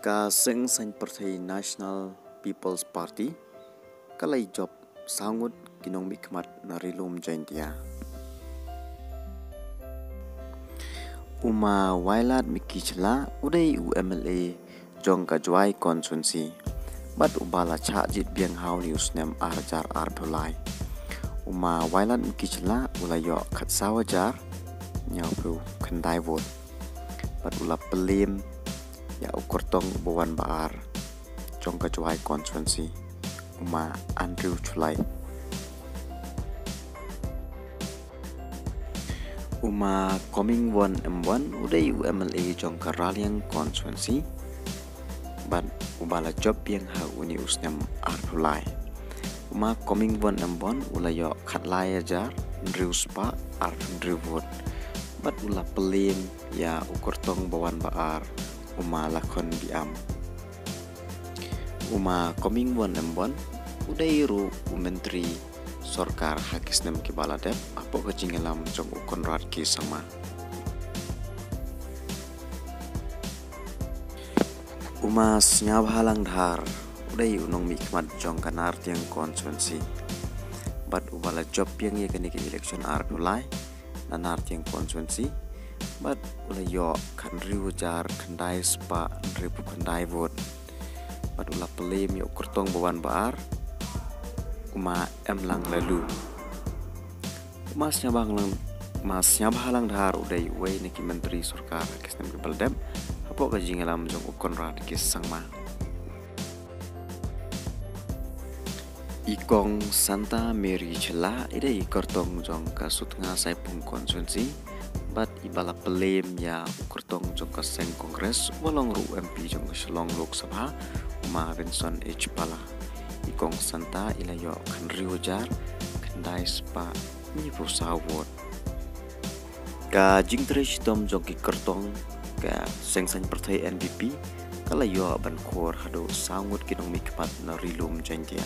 Ka seng san Partai National People's Party kalai job sangut kinong mikmat narilum jaintia. Uma wailat mikichla udai UMLA jong ka juai konsunsi bat ubala cha jit biang hau news nem arjar arbulai. Uma wailat mikichla ulayo khat sawajar nyau pu khandai vot bat ula pelim ya ukurtong bawan baar jong ka juai konsunsi uma Andrew Chulai. Uma coming 1M1 udai UMLA jong ka raliang konstituensi ban ubala job yang ha uni usnem arbulai. Uma coming 1M1 ulayo khatlai ajar Andrew spa Andrew vote bat ula pelim ya ukurtong bawan baar uma lakon biam. Uma coming 1M1 udai ru menteri Sorkar hakis nem ki baladep apo kejingelam jong ukon rat ki sama. Umas nyab halang dhar udai unong mikmat jong kanar tiang konstituensi bat ubala job yang ye kani ki election arbulai nanar tiang konstituensi bat ula yo kan riu jar khandai spa ribu khandai vote bat ula pelim yo kurtong bawan baar uma lang lalu mas nyabang dhar udai wei neki menteri Sorkar kisnem ke baldem apo ka jingalam jong ukon rat kis sangma. Ikong Santa Mary Chela ida ikortong jong ka sutnga saipung konstituensi bat ibala pelim ya ukurtong jong ka seng kongres walong ru MP jong Shillong Lok Sabha uma Benson H Pala. Ikong Santa ilayo kan riujar kandai spa mi pusawot ka jingtresh tom jong ki kertong ka sengsan Partai NDP kalayo ban khor hado sangut kinong mikpat na rilum jantia.